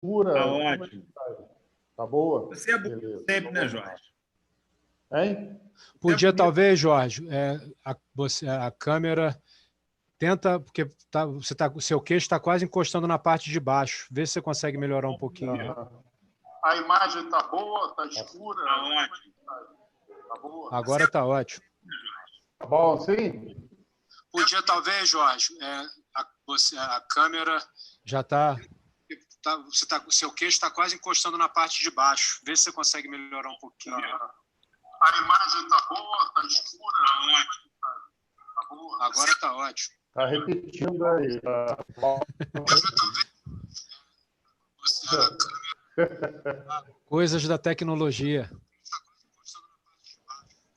Tá Como é que ótimo. tá? Tá boa? Você é bonito Beleza. sempre, né, Jorge? Hein? Podia, talvez, Jorge, a câmera tenta, porque o seu queixo está quase encostando na parte de baixo. Vê se você consegue melhorar um pouquinho. A imagem tá boa, tá escura? Tá ótimo. Tá boa? Agora tá ótimo. Tá bom, sim? Podia, talvez, Jorge, a câmera já está... o seu queixo está quase encostando na parte de baixo. Vê se você consegue melhorar um pouquinho. A imagem tá boa, tá escura? Tá ótimo. Tá boa? Agora tá ótimo. Tá repetindo aí. Tá bom. Coisas da tecnologia. Vê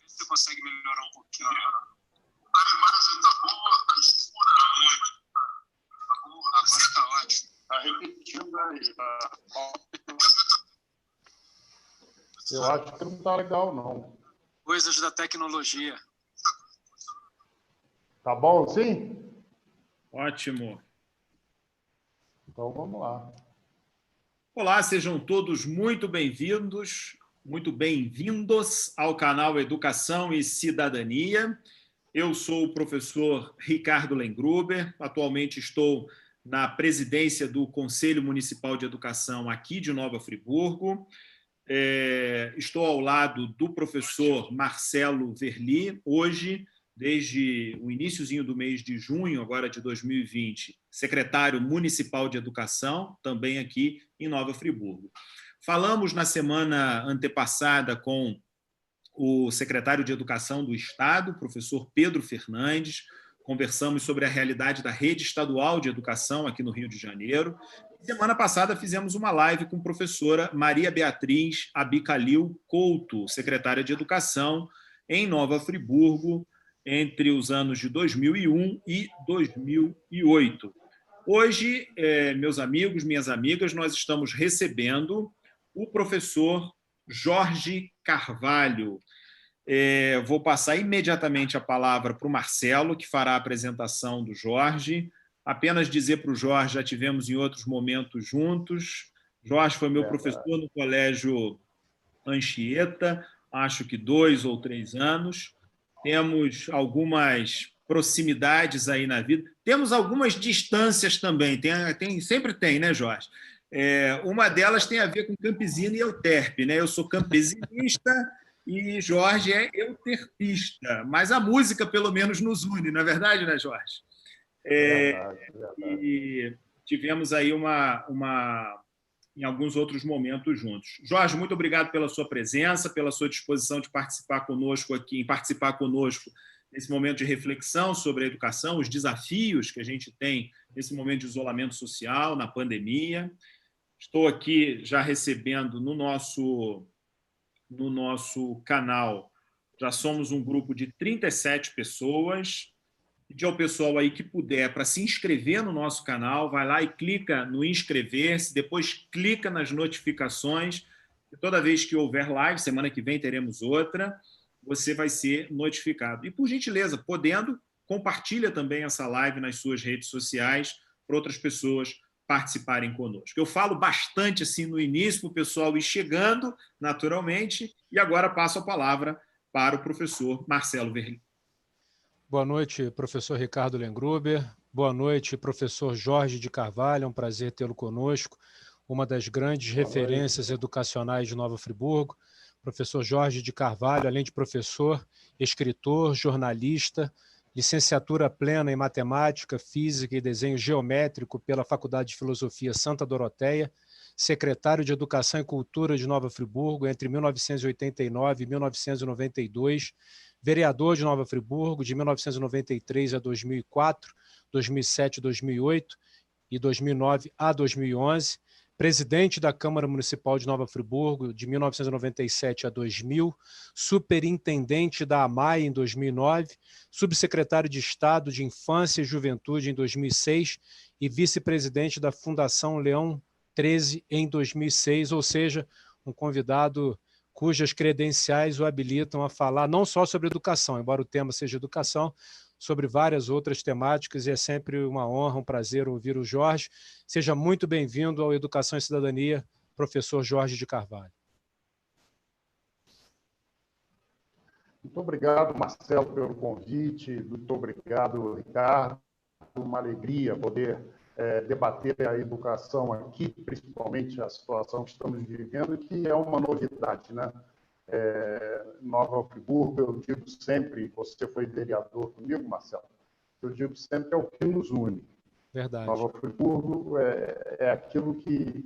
se você consegue melhorar um pouquinho. A imagem tá boa, tá escura? Tá boa. Agora tá ótimo. Tá repetindo aí. Tá bom. Eu acho que não tá legal, não. Coisas da tecnologia. Tá bom, sim? Ótimo. Então vamos lá. Olá, sejam todos muito bem-vindos ao canal Educação e Cidadania. Eu sou o professor Ricardo Lengruber, atualmente estou na presidência do Conselho Municipal de Educação aqui de Nova Friburgo. Estou ao lado do professor Marcelo Verli, hoje, desde o iniciozinho do mês de junho, agora de 2020, secretário municipal de educação, também aqui em Nova Friburgo. Falamos na semana antepassada com o secretário de Educação do Estado, professor Pedro Fernandes, conversamos sobre a realidade da rede estadual de educação aqui no Rio de Janeiro. Semana passada fizemos uma live com a professora Maria Beatriz Abicalil Couto, secretária de Educação em Nova Friburgo, entre os anos de 2001 e 2008. Hoje, meus amigos, minhas amigas, nós estamos recebendo o professor Jorge Carvalho. Vou passar imediatamente a palavra para o Marcelo, que fará a apresentação do Jorge. Apenas dizer para o Jorge, já tivemos em outros momentos juntos. Jorge foi meu professor no Colégio Anchieta, acho que 2 ou 3 anos. Temos algumas proximidades aí na vida. Temos algumas distâncias também, sempre tem, né, Jorge? Uma delas tem a ver com Campesino e Euterpe, né? Eu sou campesinista e Jorge é euterpista, mas a música, pelo menos, nos une, não é verdade, né, Jorge? Verdade. E tivemos aí em alguns outros momentos juntos. Jorge, muito obrigado pela sua presença, pela sua disposição de participar conosco nesse momento de reflexão sobre a educação, os desafios que a gente tem nesse momento de isolamento social, na pandemia. Estou aqui já recebendo no nosso canal, já somos um grupo de 37 pessoas. Pedir ao pessoal aí que puder para se inscrever no nosso canal, vai lá e clica no inscrever-se, depois clica nas notificações, e toda vez que houver live, semana que vem teremos outra, você vai ser notificado. E, por gentileza, podendo, compartilha também essa live nas suas redes sociais para outras pessoas participarem conosco. Eu falo bastante assim no início para o pessoal ir chegando, naturalmente, e agora passo a palavra para o professor Marcelo Verli. Boa noite, professor Ricardo Lengruber. Boa noite, professor Jorge de Carvalho. É um prazer tê-lo conosco, uma das grandes referências educacionais de Nova Friburgo. Professor Jorge de Carvalho, além de professor, escritor, jornalista, licenciatura plena em Matemática, Física e Desenho Geométrico pela Faculdade de Filosofia Santa Doroteia, secretário de Educação e Cultura de Nova Friburgo entre 1989 e 1992, vereador de Nova Friburgo de 1993 a 2004, 2007 a 2008 e 2009 a 2011, presidente da Câmara Municipal de Nova Friburgo de 1997 a 2000, superintendente da AMAI em 2009, subsecretário de Estado de Infância e Juventude em 2006 e vice-presidente da Fundação Leão 13 em 2006, ou seja, um convidado cujas credenciais o habilitam a falar não só sobre educação, embora o tema seja educação, sobre várias outras temáticas, e é sempre uma honra, um prazer ouvir o Jorge. Seja muito bem-vindo ao Educação e Cidadania, professor Jorge de Carvalho. Muito obrigado, Marcelo, pelo convite. Muito obrigado, Ricardo. Uma alegria poder debater a educação aqui, principalmente a situação que estamos vivendo, que é uma novidade, né? Nova Friburgo, eu digo sempre, você foi vereador comigo, Marcelo, eu digo sempre que é o que nos une. Verdade. Nova Friburgo é aquilo que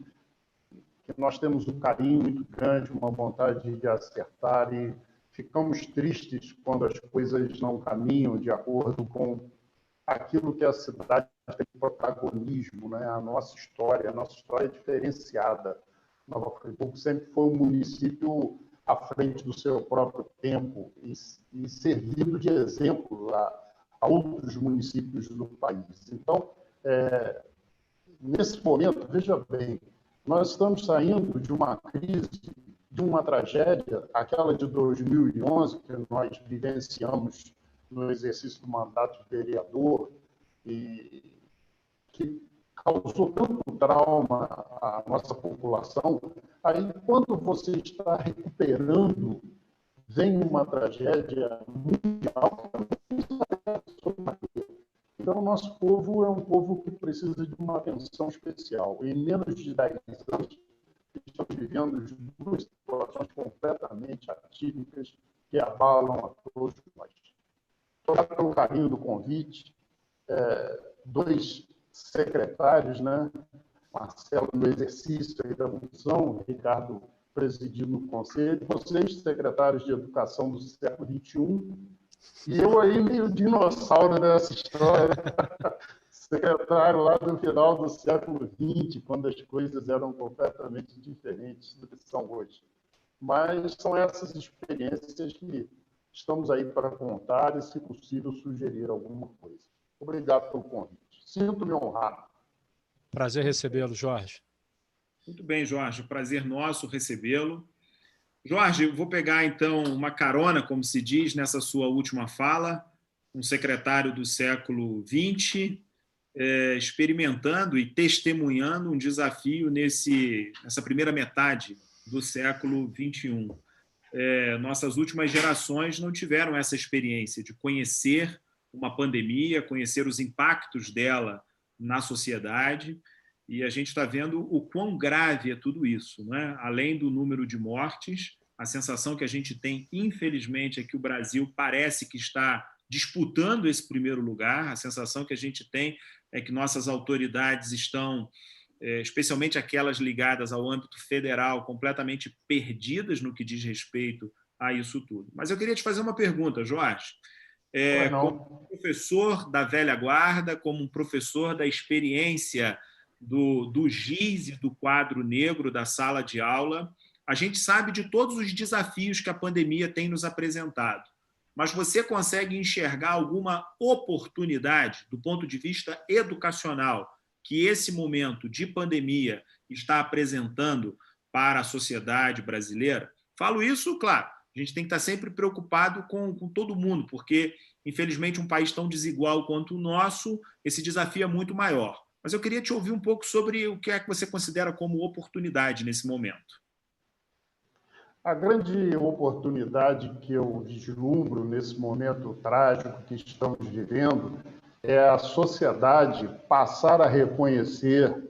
nós temos um carinho muito grande, uma vontade de acertar, e ficamos tristes quando as coisas não caminham de acordo com aquilo que a cidade tem protagonismo, né? A nossa história é diferenciada. Nova Friburgo sempre foi um município à frente do seu próprio tempo e servido de exemplo a outros municípios do país. Então, nesse momento, veja bem, nós estamos saindo de uma crise, de uma tragédia, aquela de 2011, que nós vivenciamos no exercício do mandato de vereador, e que causou tanto trauma à nossa população. Aí, quando você está recuperando, vem uma tragédia mundial. Então, o nosso povo é um povo que precisa de uma atenção especial. Em menos de 10 anos, estamos vivendo duas situações completamente atípicas que abalam a todos nós. Obrigado pelo carinho do convite. Dois secretários, né? Marcelo no exercício aí da função, Ricardo presidindo o conselho, vocês, secretários de Educação do século XXI, e eu aí meio dinossauro dessa história, secretário lá do final do século XX, quando as coisas eram completamente diferentes do que são hoje. Mas são essas experiências que estamos aí para contar e, se possível, sugerir alguma coisa. Obrigado pelo convite. Sinto-me honrado. Prazer recebê-lo, Jorge. Muito bem, Jorge. Prazer nosso recebê-lo. Jorge, eu vou pegar, então, uma carona, como se diz, nessa sua última fala, um secretário do século XX, experimentando e testemunhando um desafio nessa primeira metade do século XXI. Nossas últimas gerações não tiveram essa experiência de conhecer uma pandemia, conhecer os impactos dela na sociedade, e a gente está vendo o quão grave é tudo isso, né? Além do número de mortes, a sensação que a gente tem, infelizmente, é que o Brasil parece que está disputando esse primeiro lugar. A sensação que a gente tem é que nossas autoridades estão, especialmente aquelas ligadas ao âmbito federal, completamente perdidas no que diz respeito a isso tudo. Mas eu queria te fazer uma pergunta, Jorge. Como professor da velha guarda, como um professor da experiência do giz e do quadro negro da sala de aula, a gente sabe de todos os desafios que a pandemia tem nos apresentado. Mas você consegue enxergar alguma oportunidade, do ponto de vista educacional, que esse momento de pandemia está apresentando para a sociedade brasileira? Falo isso, claro, a gente tem que estar sempre preocupado com todo mundo, porque, infelizmente, um país tão desigual quanto o nosso, esse desafio é muito maior. Mas eu queria te ouvir um pouco sobre o que é que você considera como oportunidade nesse momento. A grande oportunidade que eu vislumbro nesse momento trágico que estamos vivendo é a sociedade passar a reconhecer,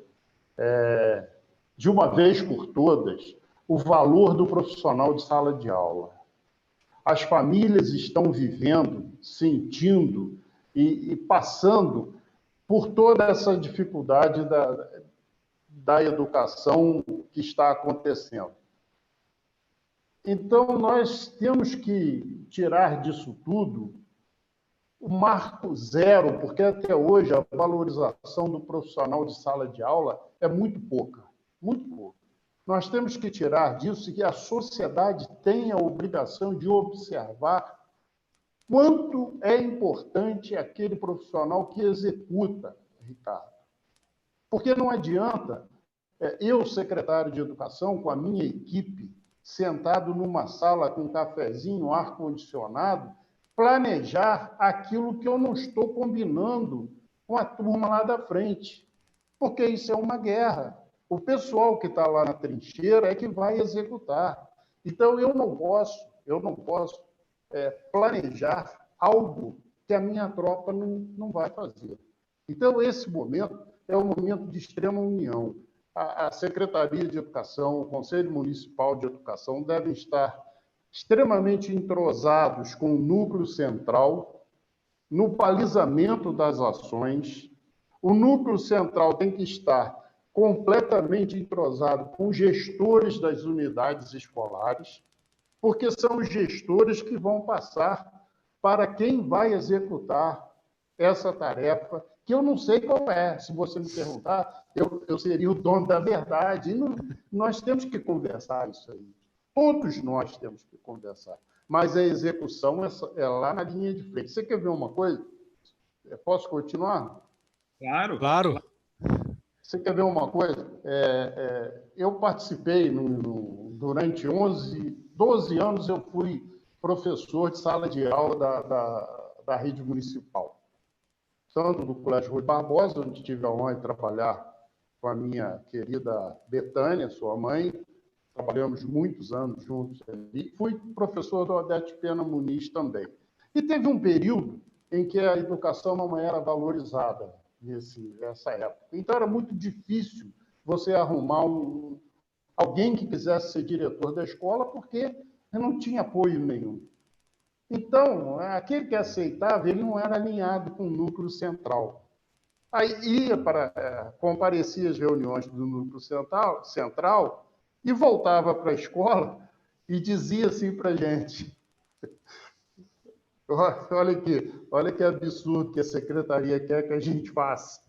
de uma vez por todas, o valor do profissional de sala de aula. As famílias estão vivendo, sentindo e passando por toda essa dificuldade da educação que está acontecendo. Então, nós temos que tirar disso tudo o marco zero, porque até hoje a valorização do profissional de sala de aula é muito pouca, muito pouca. Nós temos que tirar disso que a sociedade tem a obrigação de observar quanto é importante aquele profissional que executa, Ricardo. Porque não adianta eu, secretário de Educação, com a minha equipe, sentado numa sala com um cafezinho, ar-condicionado, planejar aquilo que eu não estou combinando com a turma lá da frente, porque isso é uma guerra. O pessoal que está lá na trincheira é que vai executar. Então, eu não posso planejar algo que a minha tropa não vai fazer. Então, esse momento é um momento de extrema união. A Secretaria de Educação, o Conselho Municipal de Educação devem estar extremamente entrosados com o núcleo central no balizamento das ações. O núcleo central tem que estar completamente entrosado com gestores das unidades escolares, porque são os gestores que vão passar para quem vai executar essa tarefa, que eu não sei qual é. Se você me perguntar, eu seria o dono da verdade. Nós temos que conversar isso aí. Todos nós temos que conversar. Mas a execução é lá na linha de frente. Você quer ver uma coisa? Posso continuar? Claro. Claro. Você quer ver uma coisa? Eu participei, durante 12 anos, eu fui professor de sala de aula da rede municipal. Tanto do Colégio Rui Barbosa, onde tive a honra de trabalhar com a minha querida Betânia, sua mãe. Trabalhamos muitos anos juntos ali. Fui professor do Odete Pena Muniz também. E teve um período em que a educação não era valorizada nessa época. Então, era muito difícil você arrumar alguém que quisesse ser diretor da escola, porque não tinha apoio nenhum. Então, aquele que aceitava, ele não era alinhado com o núcleo central. Aí comparecia às reuniões do núcleo central e voltava para a escola e dizia assim para a gente: olha que absurdo que a secretaria quer que a gente faça.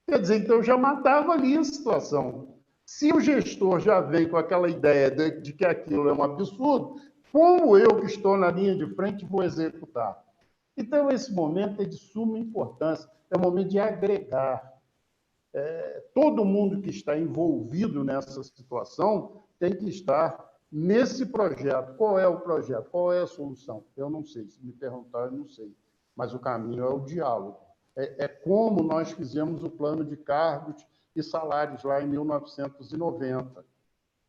Quer dizer, então já matava ali a situação. Se o gestor já vem com aquela ideia de que aquilo é um absurdo, como eu que estou na linha de frente vou executar? Então, esse momento é de suma importância, é um momento de agregar. Todo mundo que está envolvido nessa situação tem que estar nesse projeto. Qual é o projeto? Qual é a solução? Eu não sei. Se me perguntar, eu não sei. Mas o caminho é o diálogo. É como nós fizemos o plano de cargos e salários lá em 1990.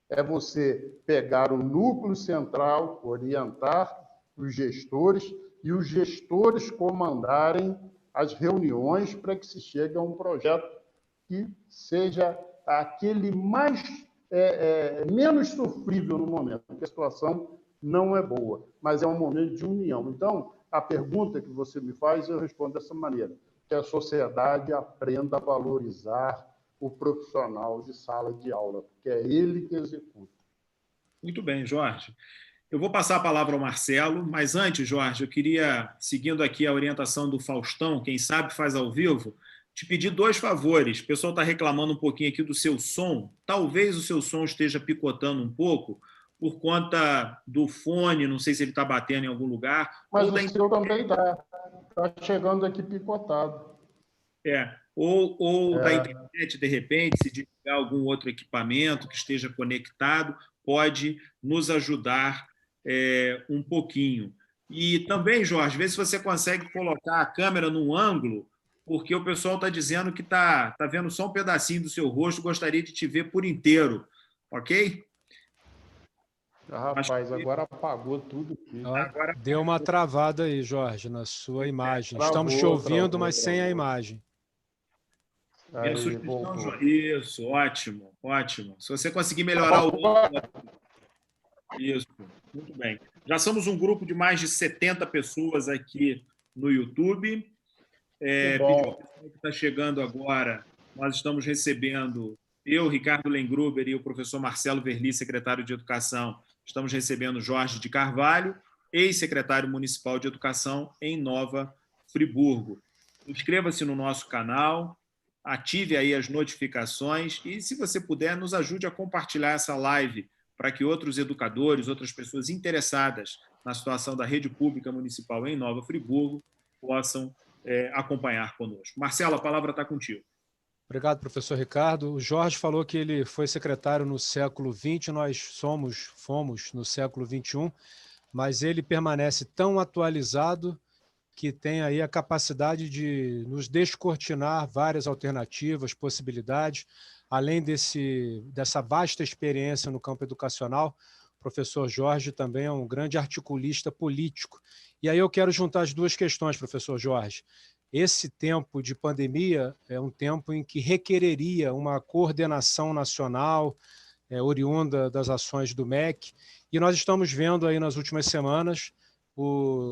É você pegar o núcleo central, orientar os gestores e os gestores comandarem as reuniões para que se chegue a um projeto que seja aquele menos sofrível no momento, porque a situação não é boa, mas é um momento de união. Então, a pergunta que você me faz, eu respondo dessa maneira: que a sociedade aprenda a valorizar o profissional de sala de aula, porque é ele que executa. Muito bem, Jorge. Eu vou passar a palavra ao Marcelo, mas antes, Jorge, eu queria, seguindo aqui a orientação do Faustão, quem sabe faz ao vivo, te pedir 2 favores. O pessoal está reclamando um pouquinho aqui do seu som. Talvez o seu som esteja picotando um pouco por conta do fone, não sei se ele está batendo em algum lugar. Mas o seu também está chegando aqui picotado. Ou da internet, de repente, se desligar algum outro equipamento que esteja conectado, pode nos ajudar um pouquinho. E também, Jorge, vê se você consegue colocar a câmera num ângulo, porque o pessoal está dizendo que está vendo só um pedacinho do seu rosto, gostaria de te ver por inteiro, ok? Rapaz, agora apagou tudo aqui. Agora deu uma travada aí, Jorge, na sua imagem. Estamos te ouvindo, mas sem a imagem. Aí, isso, ótimo, ótimo. Se você conseguir melhorar o... Isso, muito bem. Já somos um grupo de mais de 70 pessoas aqui no YouTube. Que está chegando agora, nós estamos recebendo, eu, Ricardo Lengruber, e o professor Marcelo Verli, secretário de Educação, estamos recebendo Jorge de Carvalho, ex-secretário municipal de Educação em Nova Friburgo. Inscreva-se no nosso canal, ative aí as notificações e, se você puder, nos ajude a compartilhar essa live para que outros educadores, outras pessoas interessadas na situação da rede pública municipal em Nova Friburgo possam acompanhar conosco. Marcelo, a palavra está contigo. Obrigado, professor Ricardo. O Jorge falou que ele foi secretário no século XX, nós fomos no século XXI, mas ele permanece tão atualizado que tem aí a capacidade de nos descortinar várias alternativas, possibilidades, além dessa vasta experiência no campo educacional. O professor Jorge também é um grande articulista político. E aí eu quero juntar as duas questões, professor Jorge. Esse tempo de pandemia é um tempo em que requereria uma coordenação nacional, oriunda das ações do MEC, e nós estamos vendo aí nas últimas semanas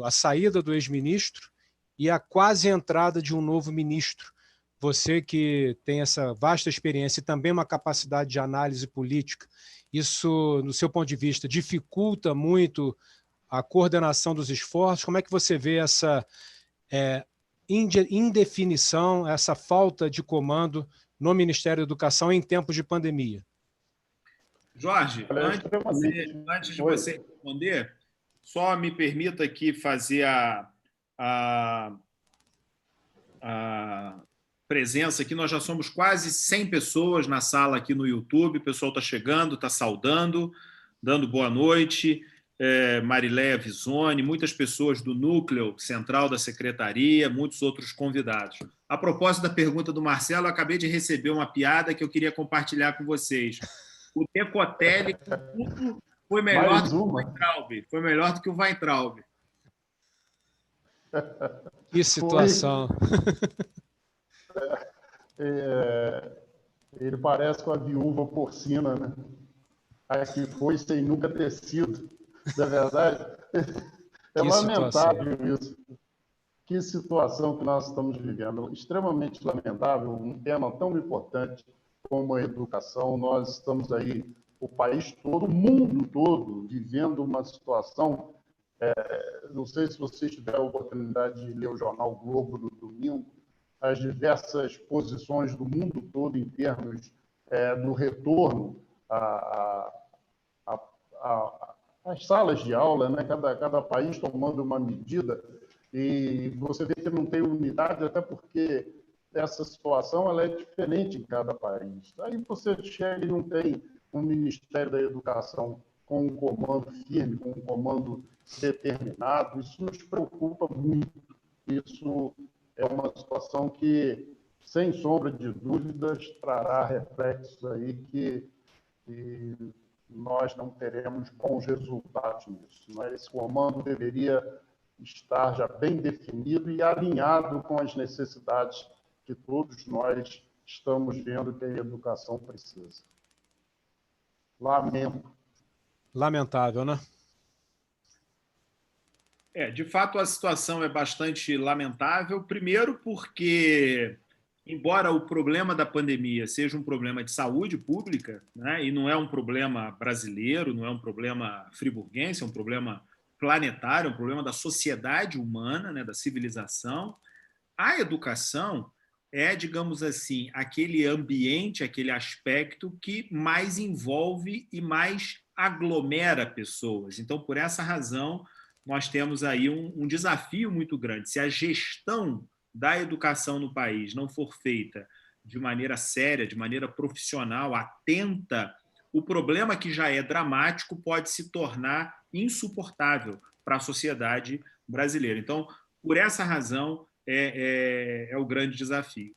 a saída do ex-ministro e a quase entrada de um novo ministro. Você que tem essa vasta experiência e também uma capacidade de análise política, isso, no seu ponto de vista, dificulta muito a coordenação dos esforços? Como é que você vê essa indefinição, essa falta de comando no Ministério da Educação em tempos de pandemia? Jorge, antes de você responder, só me permita aqui fazer a presença aqui. Nós já somos quase 100 pessoas na sala aqui no YouTube. O pessoal está chegando, está saudando, dando boa noite. Mariléia Visoni, muitas pessoas do núcleo central da secretaria, muitos outros convidados. A propósito da pergunta do Marcelo, eu acabei de receber uma piada que eu queria compartilhar com vocês. O Decotelli foi melhor do que o Weintraub. Foi melhor do que o Weintraub. Que situação. Ele parece com a viúva porcina, né? A que foi sem nunca ter sido. Não é verdade? É lamentável isso. Que situação que nós estamos vivendo. Extremamente lamentável, um tema tão importante como a educação. Nós estamos aí, o país todo, o mundo todo, vivendo uma situação. Não sei se vocês tiveram a oportunidade de ler o jornal o Globo no domingo, as diversas posições do mundo todo em termos do retorno às salas de aula, né? Cada país tomando uma medida, e você vê que não tem unidade, até porque essa situação ela é diferente em cada país. Aí você chega e não tem um Ministério da Educação com um comando firme, com um comando determinado. Isso nos preocupa muito. Isso é uma situação que, sem sombra de dúvidas, trará reflexos aí que nós não teremos bons resultados nisso. Esse comando deveria estar já bem definido e alinhado com as necessidades que todos nós estamos vendo que a educação precisa. Lamento. Lamentável, né? De fato, a situação é bastante lamentável. Primeiro porque, embora o problema da pandemia seja um problema de saúde pública, né, e não é um problema brasileiro, não é um problema friburguense, é um problema planetário, é um problema da sociedade humana, né, da civilização, a educação é, digamos assim, aquele ambiente, aquele aspecto que mais envolve e mais aglomera pessoas. Então, por essa razão, nós temos aí um desafio muito grande. Se a gestão da educação no país não for feita de maneira séria, de maneira profissional, atenta, o problema que já é dramático pode se tornar insuportável para a sociedade brasileira. Então, por essa razão, é o grande desafio.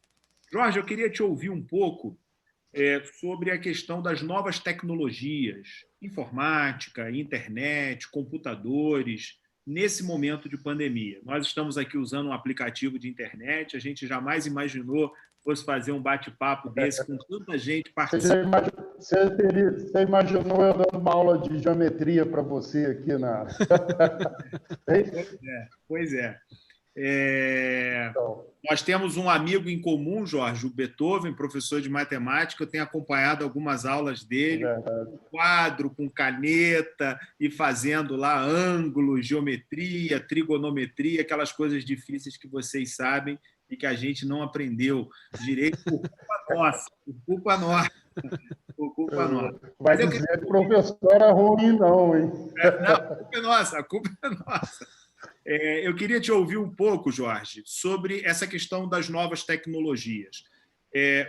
Jorge, eu queria te ouvir um pouco sobre a questão das novas tecnologias, informática, internet, computadores, nesse momento de pandemia. Nós estamos aqui usando um aplicativo de internet, a gente jamais imaginou fosse fazer um bate-papo desse com tanta gente participando. Você imaginou eu dando uma aula de geometria para você aqui na... Pois é. Nós temos um amigo em comum, Jorge, o Beethoven, professor de matemática. Eu tenho acompanhado algumas aulas dele, com quadro, com caneta, e fazendo lá ângulos, geometria, trigonometria, aquelas coisas difíceis que vocês sabem e que a gente não aprendeu direito por culpa nossa. Por culpa nossa. Vai dizer que o professor era ruim, não, hein? Não, a culpa é nossa. Eu queria te ouvir um pouco, Jorge, sobre essa questão das novas tecnologias.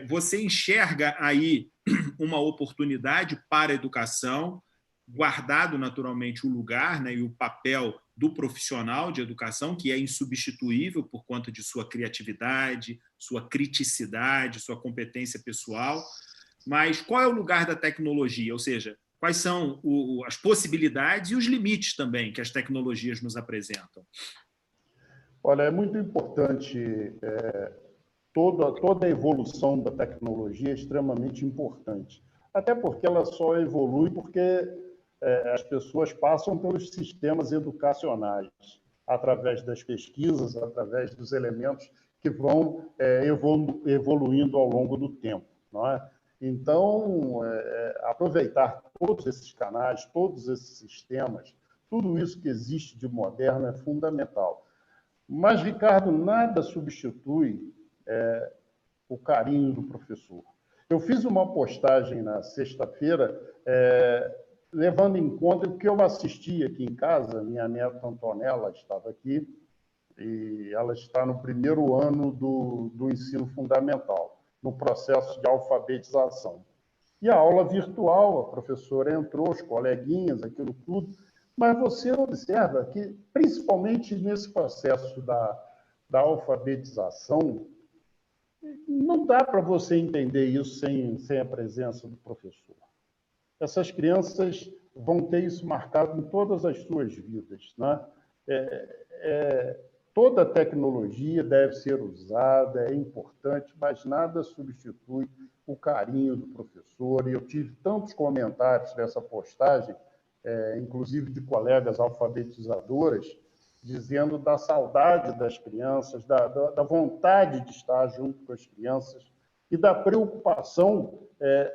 Você enxerga aí uma oportunidade para a educação, guardado naturalmente o lugar, né, e o papel do profissional de educação, que é insubstituível por conta de sua criatividade, sua criticidade, sua competência pessoal. Mas qual é o lugar da tecnologia? Ou seja, quais são as possibilidades e os limites também que as tecnologias nos apresentam? Olha, é muito importante, toda a evolução da tecnologia é extremamente importante. Até porque ela só evolui porque as pessoas passam pelos sistemas educacionais, através das pesquisas, através dos elementos que vão evoluindo ao longo do tempo, não é? Então, aproveitar todos esses canais, todos esses sistemas, tudo isso que existe de moderno é fundamental. Mas, Ricardo, nada substitui o carinho do professor. Eu fiz uma postagem na sexta-feira, levando em conta o que eu assisti aqui em casa. Minha neta Antonella estava aqui e ela está no primeiro ano do ensino fundamental, no processo de alfabetização. E a aula virtual, a professora entrou, os coleguinhas, aquilo tudo, mas você observa que, principalmente nesse processo da alfabetização, não dá para você entender isso sem a presença do professor. Essas crianças vão ter isso marcado em todas as suas vidas, né? Toda a tecnologia deve ser usada, é importante, mas nada substitui o carinho do professor. E eu tive tantos comentários nessa postagem, inclusive de colegas alfabetizadoras, dizendo da saudade das crianças, da vontade de estar junto com as crianças e da preocupação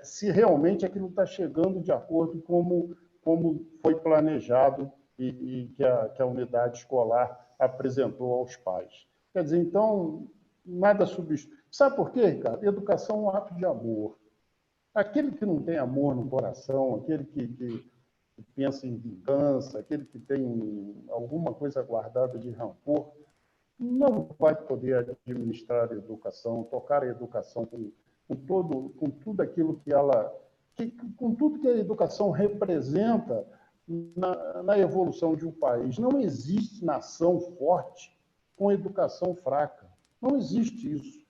se realmente aquilo está chegando de acordo como foi planejado e que a unidade escolar apresentou aos pais. Quer dizer, então, nada substitui. Sabe por quê, Ricardo? Educação é um ato de amor. Aquele que não tem amor no coração, aquele que pensa em vingança, aquele que tem alguma coisa guardada de rancor, não vai poder administrar a educação, tocar a educação com tudo aquilo com tudo que a educação representa na evolução de um país. Não existe nação forte com educação fraca. Não existe isso.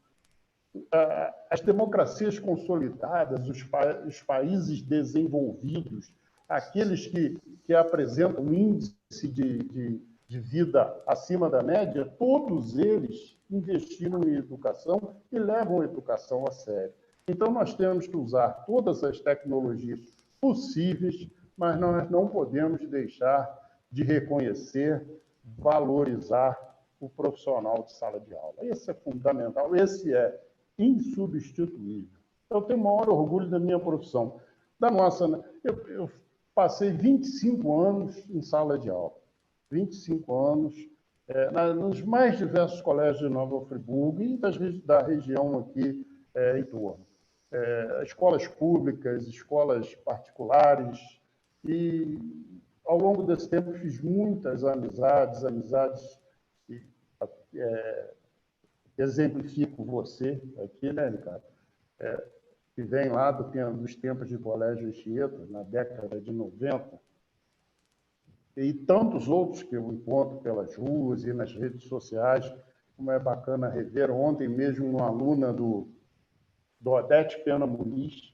As democracias consolidadas, os países desenvolvidos, aqueles que apresentam um índice de vida acima da média, todos eles investiram em educação e levam a educação a sério. Então, nós temos que usar todas as tecnologias possíveis, mas nós não podemos deixar de reconhecer, valorizar o profissional de sala de aula. Esse é fundamental, esse é insubstituível. Eu tenho o maior orgulho da minha profissão. Da nossa, eu passei 25 anos em sala de aula. 25 anos nos mais diversos colégios de Nova Friburgo e da região aqui em torno. Escolas públicas, escolas particulares, e ao longo desse tempo fiz muitas amizades exemplifico você aqui, né, Ricardo? Que vem lá dos tempos de Colégio Anchieta, na década de 90, e tantos outros que eu encontro pelas ruas e nas redes sociais, como é bacana rever. Ontem mesmo uma aluna do Odete Pena Muniz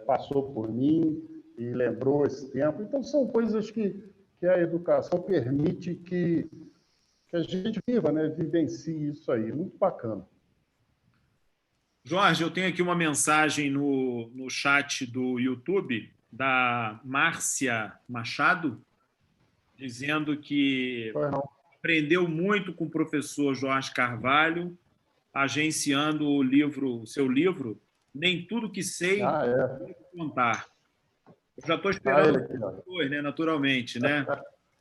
passou por mim e lembrou esse tempo. Então, são coisas que a educação permite que a gente viva, né? Vivencie isso aí. Muito bacana. Jorge, eu tenho aqui uma mensagem no chat do YouTube da Márcia Machado, dizendo que aprendeu muito com o professor Jorge Carvalho, agenciando o seu livro, Nem Tudo Que Sei Vou Contar. Eu já estou esperando depois, né, naturalmente, né?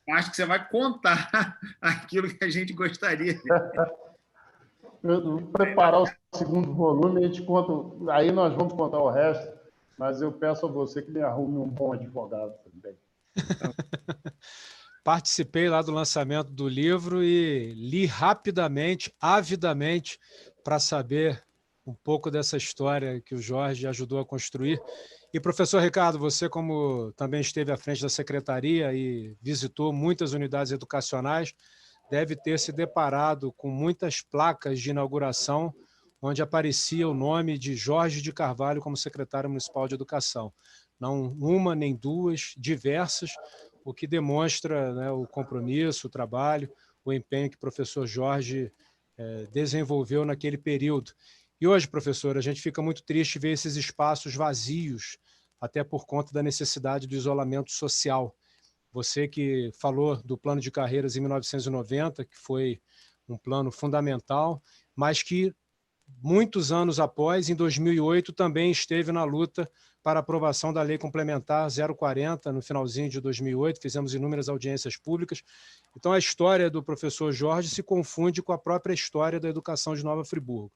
Acho que você vai contar aquilo que a gente gostaria. Eu vou preparar o segundo volume e a gente conta. Aí nós vamos contar o resto, mas eu peço a você que me arrume um bom advogado também. Participei lá do lançamento do livro e li rapidamente, avidamente, para saber um pouco dessa história que o Jorge ajudou a construir. E, professor Ricardo, você, como também esteve à frente da secretaria e visitou muitas unidades educacionais, deve ter se deparado com muitas placas de inauguração onde aparecia o nome de Jorge de Carvalho como secretário municipal de educação. Não uma nem duas, diversas, o que demonstra, né, o compromisso, o trabalho, o empenho que o professor Jorge desenvolveu naquele período. E hoje, professor, a gente fica muito triste ver esses espaços vazios, até por conta da necessidade do isolamento social. Você que falou do plano de carreiras em 1990, que foi um plano fundamental, mas que muitos anos após, em 2008, também esteve na luta para a aprovação da Lei Complementar 040, no finalzinho de 2008, fizemos inúmeras audiências públicas. Então, a história do professor Jorge se confunde com a própria história da educação de Nova Friburgo.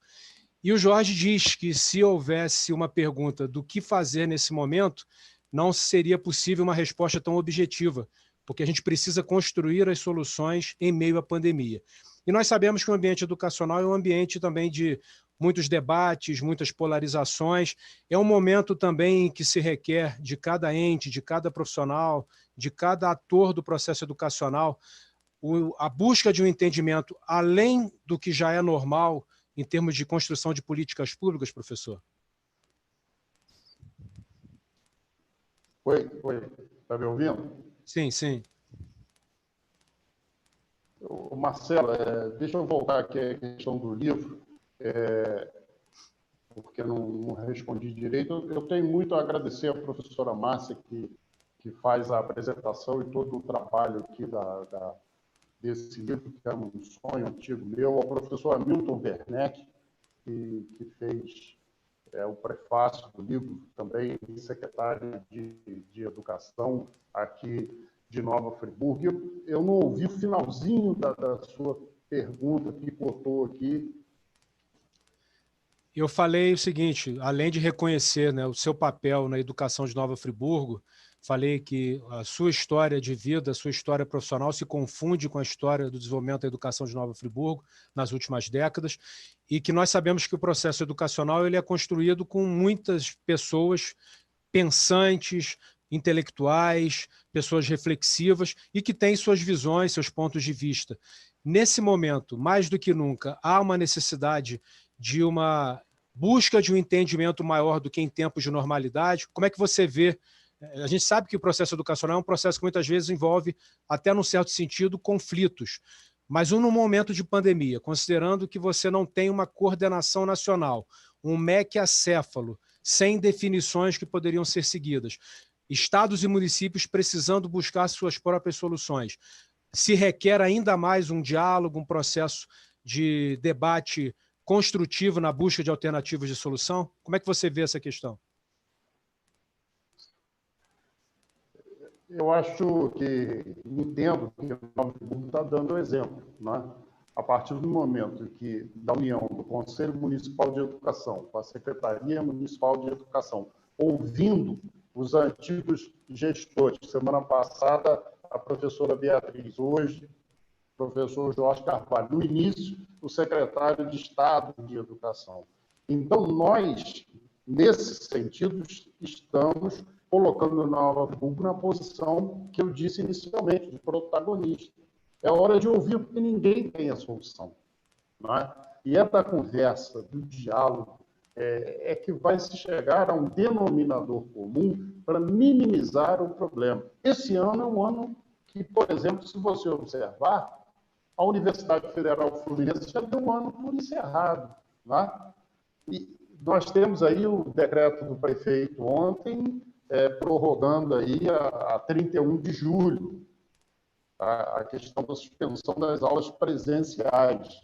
E o Jorge diz que se houvesse uma pergunta do que fazer nesse momento, não seria possível uma resposta tão objetiva, porque a gente precisa construir as soluções em meio à pandemia. E nós sabemos que o ambiente educacional é um ambiente também de muitos debates, muitas polarizações. É um momento também que se requer de cada ente, de cada profissional, de cada ator do processo educacional, a busca de um entendimento além do que já é normal em termos de construção de políticas públicas, professor? Oi. Está me ouvindo? Sim, sim. Marcelo, deixa eu voltar aqui à questão do livro, porque não respondi direito. Eu tenho muito a agradecer à professora Márcia, que faz a apresentação e todo o trabalho aqui desse livro, que é um sonho antigo meu, ao professor Hamilton Werneck, que fez o prefácio do livro, também secretário de Educação aqui de Nova Friburgo. Eu não ouvi o finalzinho da sua pergunta que botou aqui. Eu falei o seguinte, além de reconhecer, né, o seu papel na educação de Nova Friburgo, falei que a sua história de vida, a sua história profissional se confunde com a história do desenvolvimento da educação de Nova Friburgo nas últimas décadas e que nós sabemos que o processo educacional ele é construído com muitas pessoas pensantes, intelectuais, pessoas reflexivas e que têm suas visões, seus pontos de vista. Nesse momento, mais do que nunca, há uma necessidade de uma busca de um entendimento maior do que em tempos de normalidade. Como é que você vê? A gente sabe que o processo educacional é um processo que muitas vezes envolve, até num certo sentido, conflitos. Mas num momento de pandemia, considerando que você não tem uma coordenação nacional, um MEC acéfalo, sem definições que poderiam ser seguidas, estados e municípios precisando buscar suas próprias soluções, se requer ainda mais um diálogo, um processo de debate construtivo na busca de alternativas de solução? Como é que você vê essa questão? Eu acho que, entendo que o Nova Friburgo está dando exemplo, né? A partir do momento que, da união do Conselho Municipal de Educação com a Secretaria Municipal de Educação, ouvindo os antigos gestores, semana passada a professora Beatriz, hoje o professor Jorge Carvalho, no início o secretário de Estado de Educação. Então, nós, nesse sentido, estamos colocando a Nova Friburgo na posição que eu disse inicialmente, de protagonista. É hora de ouvir, porque ninguém tem a solução. Não é? E é da conversa, do diálogo, é que vai se chegar a um denominador comum para minimizar o problema. Esse ano é um ano que, por exemplo, se você observar, a Universidade Federal Fluminense já deu um ano por encerrado. Não é? E nós temos aí o decreto do prefeito ontem, prorrogando aí a 31 de julho, a questão da suspensão das aulas presenciais.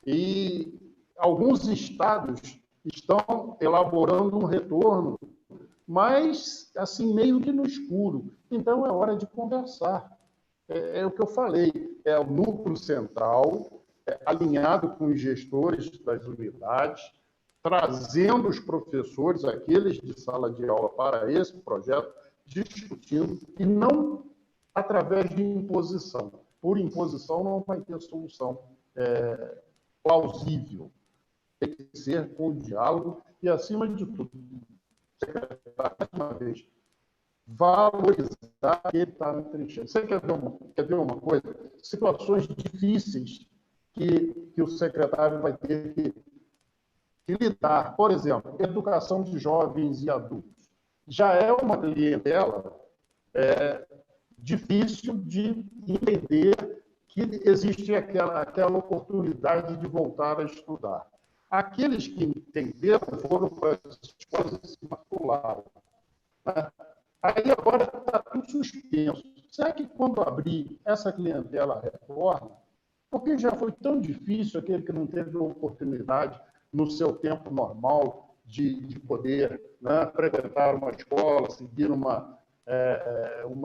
E alguns estados estão elaborando um retorno, mas, assim, meio que no escuro. Então, é hora de conversar. É o que eu falei, é o núcleo central, alinhado com os gestores das unidades, trazendo os professores, aqueles de sala de aula, para esse projeto, discutindo, e não através de imposição. Por imposição não vai ter solução plausível. Tem que ser com diálogo e, acima de tudo, mais uma vez, valorizar que ele está na trincheira. Você quer ver uma coisa? Situações difíceis que o secretário vai ter que lidar. Por exemplo, educação de jovens e adultos. Já é uma clientela difícil de entender que existe aquela oportunidade de voltar a estudar. Aqueles que entenderam foram para as escolas e se macularam. Aí agora está tudo suspenso. Será que quando abrir essa clientela retorna? Porque já foi tão difícil aquele que não teve oportunidade no seu tempo normal de poder, né, frequentar uma escola, seguir uma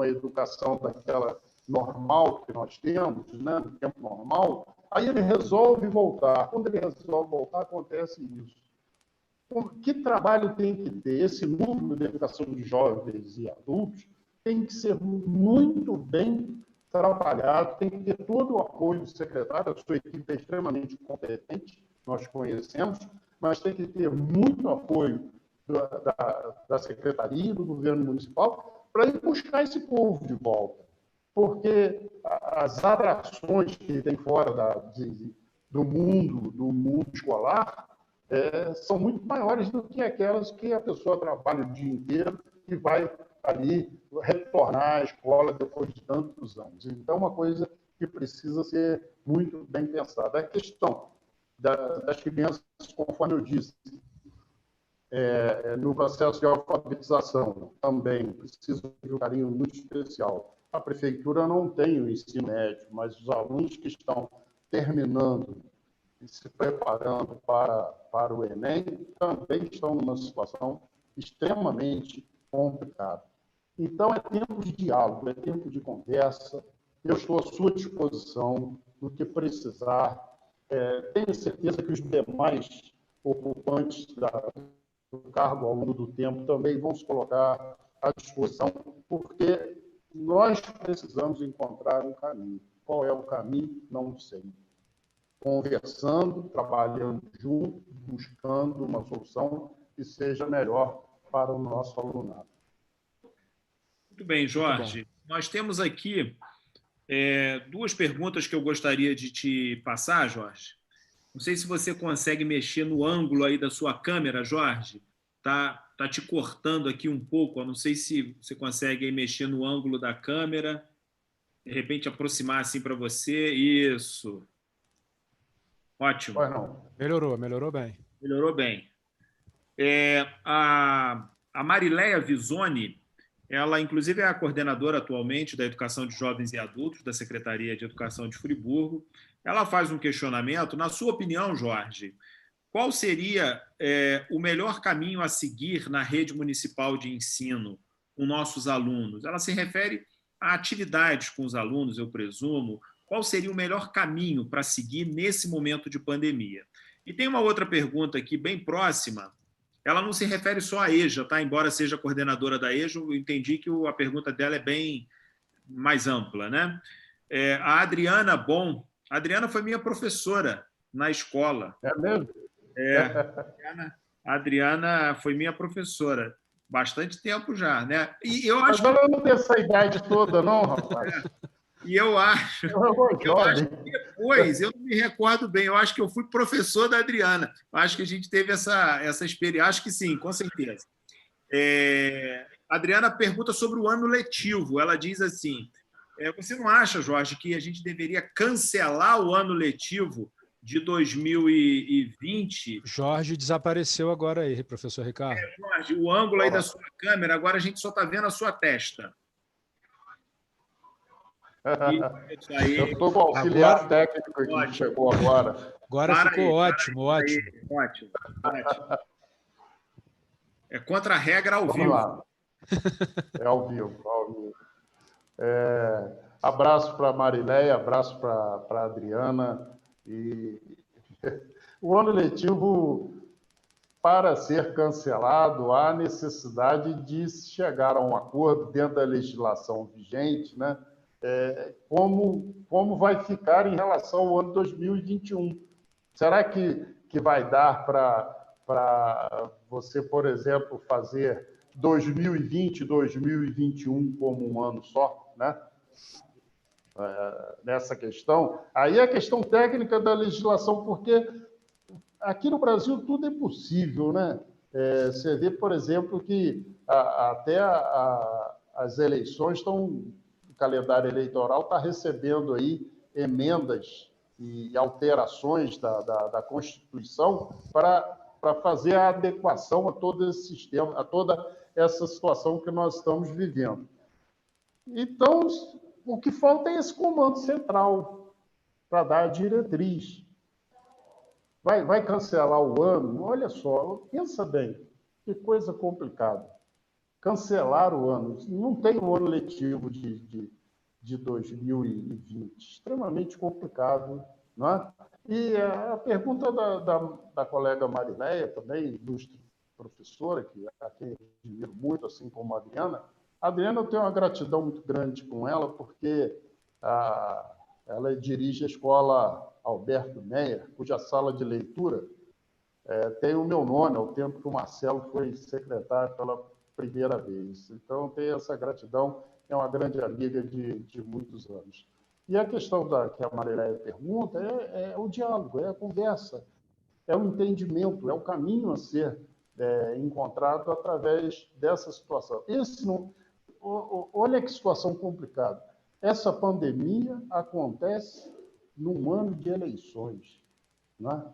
educação daquela normal que nós temos, né, no tempo normal. Aí ele resolve voltar. Quando ele resolve voltar, acontece isso. Que trabalho tem que ter? Esse núcleo de educação de jovens e adultos tem que ser muito bem trabalhado, tem que ter todo o apoio do secretário, a sua equipe é extremamente competente, nós conhecemos, mas tem que ter muito apoio da secretaria, do governo municipal, para ir buscar esse povo de volta. Porque as atrações que tem fora do mundo escolar, são muito maiores do que aquelas que a pessoa trabalha o dia inteiro e vai ali retornar à escola depois de tantos anos. Então, é uma coisa que precisa ser muito bem pensada. A questão das crianças, conforme eu disse, no processo de alfabetização também precisa de um carinho muito especial. A prefeitura não tem o ensino médio, mas os alunos que estão terminando e se preparando para o Enem também estão numa situação extremamente complicada. Então, é tempo de diálogo, é tempo de conversa. Eu estou à sua disposição no que precisar. Tenho certeza que os demais ocupantes do cargo ao longo do tempo também vão se colocar à disposição, porque nós precisamos encontrar um caminho. Qual é o caminho? Não sei. Conversando, trabalhando junto, buscando uma solução que seja melhor para o nosso alunado. Muito bem, Jorge. Nós temos aqui duas perguntas que eu gostaria de te passar, Jorge. Não sei se você consegue mexer no ângulo aí da sua câmera, Jorge. Tá te cortando aqui um pouco. Eu não sei se você consegue aí mexer no ângulo da câmera, de repente aproximar assim para você. Isso. Ótimo. Melhorou bem. Melhorou bem. A Marileia Visoni, ela inclusive é a coordenadora atualmente da Educação de Jovens e Adultos da Secretaria de Educação de Friburgo. Ela faz um questionamento. Na sua opinião, Jorge, qual seria o melhor caminho a seguir na rede municipal de ensino com nossos alunos? Ela se refere a atividades com os alunos, eu presumo. Qual seria o melhor caminho para seguir nesse momento de pandemia? E tem uma outra pergunta aqui, bem próxima. Ela não se refere só à EJA, tá? Embora seja coordenadora da EJA, eu entendi que a pergunta dela é bem mais ampla, né? A Adriana Bom. A Adriana foi minha professora na escola. É mesmo? A Adriana foi minha professora. Bastante tempo já, né? E eu acho que ela não tem essa idade toda, não, rapaz. E eu acho que depois, eu não me recordo bem, eu acho que eu fui professor da Adriana. Acho que a gente teve essa experiência. Acho que sim, com certeza. A Adriana pergunta sobre o ano letivo. Ela diz assim, você não acha, Jorge, que a gente deveria cancelar o ano letivo de 2020? Jorge desapareceu agora aí, professor Ricardo. Jorge, o ângulo aí da sua câmera, agora a gente só está vendo a sua testa. Eu estou com o auxiliar técnico que chegou agora. Agora ficou ótimo. Ótimo. É contra a regra ao vivo. Lá. É ao vivo. Abraço para a Marileia, abraço para a Adriana. E o ano letivo, para ser cancelado, há necessidade de chegar a um acordo dentro da legislação vigente, né? Como vai ficar em relação ao ano 2021. Será que vai dar para você, por exemplo, fazer 2020 e 2021 como um ano só, né? Nessa questão. Aí a questão técnica da legislação, porque aqui no Brasil tudo é possível, né? Você vê, por exemplo, que até as eleições estão, o calendário eleitoral está recebendo aí emendas e alterações da Constituição para fazer a adequação a todo esse sistema, a toda essa situação que nós estamos vivendo. Então, o que falta é esse comando central para dar a diretriz. Vai cancelar o ano? Olha só, pensa bem, que coisa complicada. Cancelar o ano. Não tem o ano letivo de 2020. Extremamente complicado. Não é? E a pergunta da colega Marileia, também, ilustre professora, a quem admiro muito, assim como a Adriana. A Adriana, eu tenho uma gratidão muito grande com ela, porque ela dirige a escola Alberto Meyer, cuja sala de leitura tem o meu nome, ao tempo que o Marcelo foi secretário pela primeira vez. Então, tenho essa gratidão, é uma grande amiga de muitos anos. E a questão que a Marileia pergunta é o diálogo, é a conversa, é o entendimento, é o caminho a ser encontrado através dessa situação. Olha que situação complicada. Essa pandemia acontece num ano de eleições, não é?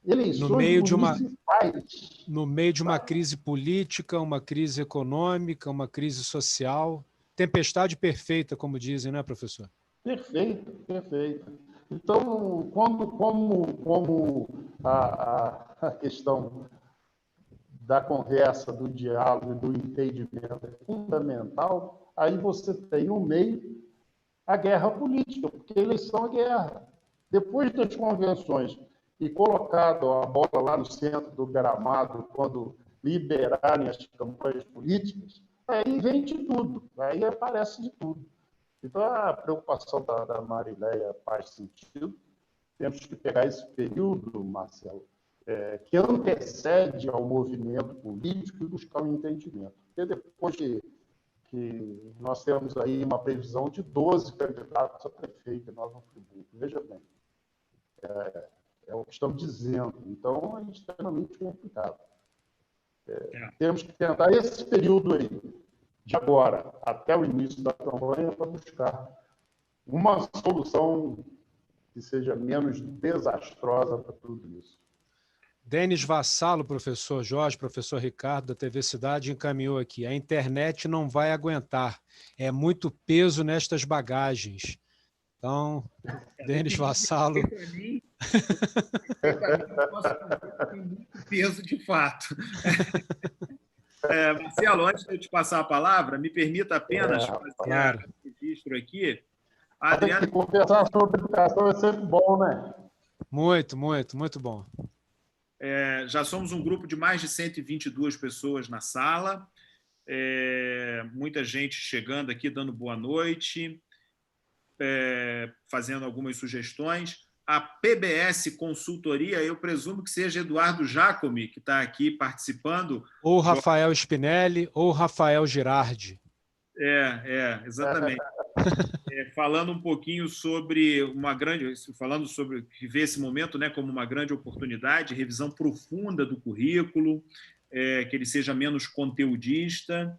Eleições municipais. No meio de uma crise política, uma crise econômica, uma crise social. Tempestade perfeita, como dizem, né, professor? Perfeito, perfeito. Então, como a questão da conversa, do diálogo, do entendimento é fundamental, aí você tem no meio a guerra política, porque eleição é guerra. Depois das convenções e colocado a bola lá no centro do gramado, quando liberarem as campanhas políticas, aí vem de tudo, aí aparece de tudo. Então, a preocupação da Marileia faz sentido. Temos que pegar esse período, Marcelo, que antecede ao movimento político e buscar um entendimento. Porque depois que nós temos aí uma previsão de 12 candidatos a prefeito em Nova Friburgo. Veja bem, é o que estamos dizendo. Então, é extremamente complicado. Temos que tentar esse período aí, de agora até o início da campanha, para buscar uma solução que seja menos desastrosa para tudo isso. Denis Vassalo, professor Jorge, professor Ricardo, da TV Cidade, encaminhou aqui. A internet não vai aguentar. É muito peso nestas bagagens. Então, Denis Vassalo... Tem muito peso, de fato. Marcelo, antes de eu te passar a palavra, me permita apenas fazer um registro aqui. A Adriana... Conversar sobre educação é sempre bom, né? Muito, muito, muito bom. Já somos um grupo de mais de 122 pessoas na sala, muita gente chegando aqui, dando boa noite, fazendo algumas sugestões. A PBS Consultoria, eu presumo que seja Eduardo Jacomi, que está aqui participando. Ou Rafael Spinelli, ou Rafael Girardi. Exatamente. Falando um pouquinho sobre falando sobre viver esse momento, né, como uma grande oportunidade, revisão profunda do currículo, que ele seja menos conteudista.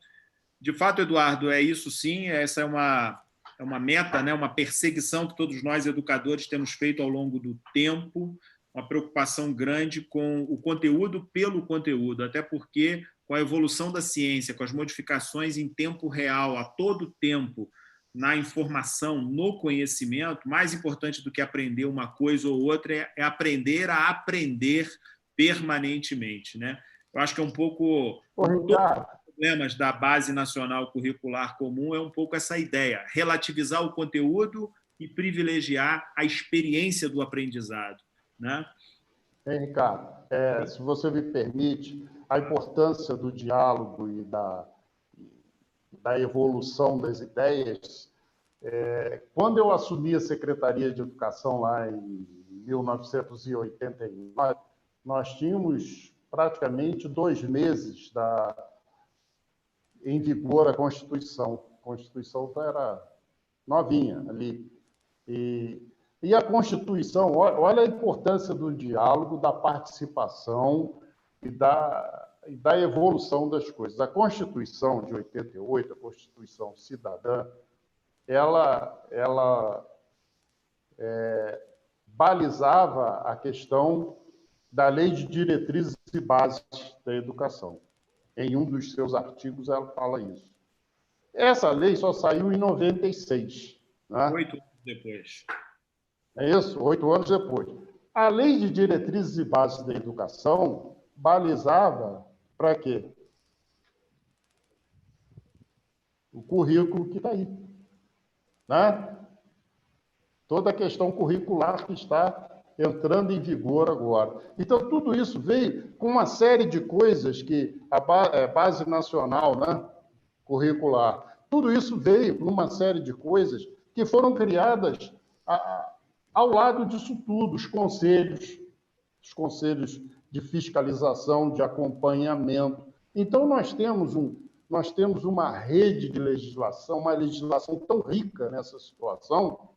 De fato, Eduardo, é isso sim, essa é uma meta, né, uma perseguição que todos nós, educadores, temos feito ao longo do tempo, uma preocupação grande com o conteúdo pelo conteúdo, até porque, com a evolução da ciência, com as modificações em tempo real, a todo tempo, na informação, no conhecimento, mais importante do que aprender uma coisa ou outra é aprender a aprender permanentemente, né? Eu acho que é um pouco... problemas da Base Nacional Curricular Comum é um pouco essa ideia, relativizar o conteúdo e privilegiar a experiência do aprendizado, né? Ricardo, se você me permite, a importância do diálogo e da evolução das ideias. Quando eu assumi a Secretaria de Educação lá em 1989, nós tínhamos praticamente 2 meses em vigor a Constituição. A Constituição era novinha ali. E a Constituição, olha a importância do diálogo, da participação e da evolução das coisas. A Constituição de 88, a Constituição Cidadã, ela balizava a questão da Lei de Diretrizes e Bases da Educação. Em um dos seus artigos, ela fala isso. Essa lei só saiu em 96. Né? 8 anos depois. É isso, 8 anos depois. A Lei de Diretrizes e Bases da Educação balizava para quê? O currículo que está aí. Né? Toda a questão curricular que está entrando em vigor agora. Então, tudo isso veio com uma série de coisas que a Base Nacional, né, curricular, tudo isso veio com uma série de coisas que foram criadas ao lado disso tudo, os conselhos de fiscalização, de acompanhamento. Então, nós temos uma rede de legislação, uma legislação tão rica nessa situação,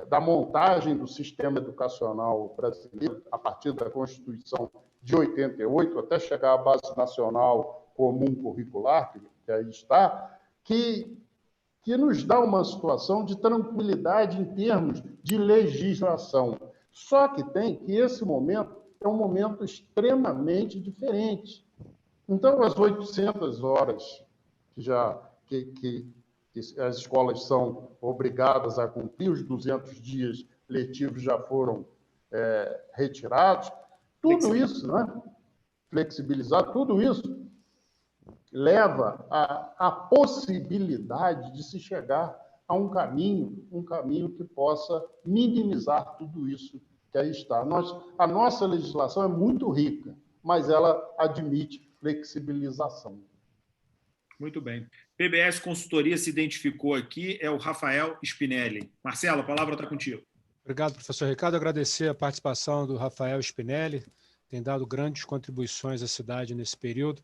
da montagem do sistema educacional brasileiro, a partir da Constituição de 88, até chegar à Base Nacional Comum Curricular, que aí está, que nos dá uma situação de tranquilidade em termos de legislação. Só que esse momento é um momento extremamente diferente. Então, as 800 horas que as escolas são obrigadas a cumprir, os 200 dias letivos já foram retirados, tudo isso, né? Flexibilizar, tudo isso leva à possibilidade de se chegar a um caminho que possa minimizar tudo isso que aí está. A nossa legislação é muito rica, mas ela admite flexibilização. Muito bem. PBS Consultoria se identificou aqui, é o Rafael Spinelli. Marcelo, a palavra está contigo. Obrigado, professor Ricardo. Agradecer a participação do Rafael Spinelli, tem dado grandes contribuições à cidade nesse período.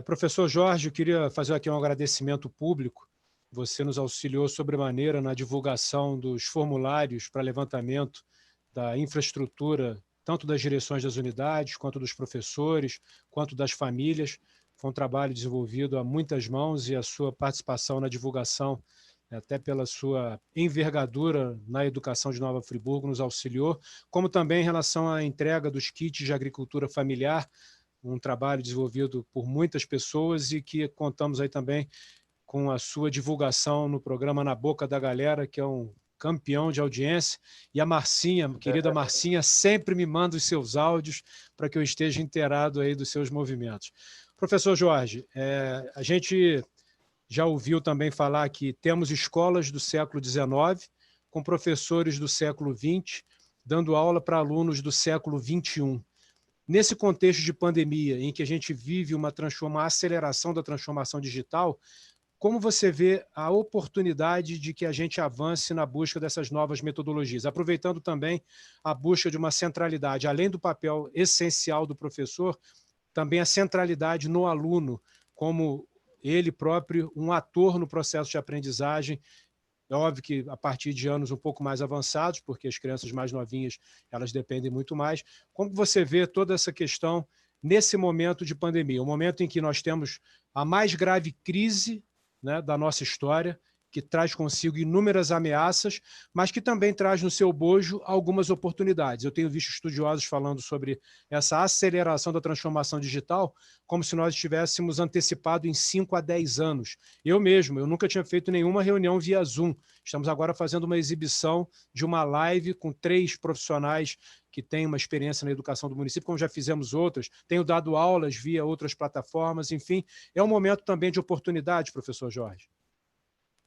Professor Jorge, eu queria fazer aqui um agradecimento público. Você nos auxiliou sobremaneira na divulgação dos formulários para levantamento da infraestrutura, tanto das direções das unidades, quanto dos professores, quanto das famílias. Foi um trabalho desenvolvido a muitas mãos e a sua participação na divulgação, até pela sua envergadura na educação de Nova Friburgo, nos auxiliou, como também em relação à entrega dos kits de agricultura familiar, um trabalho desenvolvido por muitas pessoas e que contamos aí também com a sua divulgação no programa Na Boca da Galera, que é um campeão de audiência, e a Marcinha, querida Marcinha, sempre me manda os seus áudios para que eu esteja inteirado aí dos seus movimentos. Professor Jorge, a gente já ouviu também falar que temos escolas do século XIX com professores do século XX dando aula para alunos do século XXI. Nesse contexto de pandemia, em que a gente vive uma aceleração da transformação digital, como você vê a oportunidade de que a gente avance na busca dessas novas metodologias, aproveitando também a busca de uma centralidade, além do papel essencial do professor, também a centralidade no aluno, como ele próprio, um ator no processo de aprendizagem. É óbvio que a partir de anos um pouco mais avançados, porque as crianças mais novinhas elas dependem muito mais. Como você vê toda essa questão nesse momento de pandemia, um momento em que nós temos a mais grave crise, né, da nossa história, que traz consigo inúmeras ameaças, mas que também traz no seu bojo algumas oportunidades. Eu tenho visto estudiosos falando sobre essa aceleração da transformação digital como se nós estivéssemos antecipado em 5 a 10 anos. Eu nunca tinha feito nenhuma reunião via Zoom. Estamos agora fazendo uma exibição de uma live com 3 profissionais que têm uma experiência na educação do município, como já fizemos outras. Tenho dado aulas via outras plataformas, enfim. É um momento também de oportunidade, professor Jorge.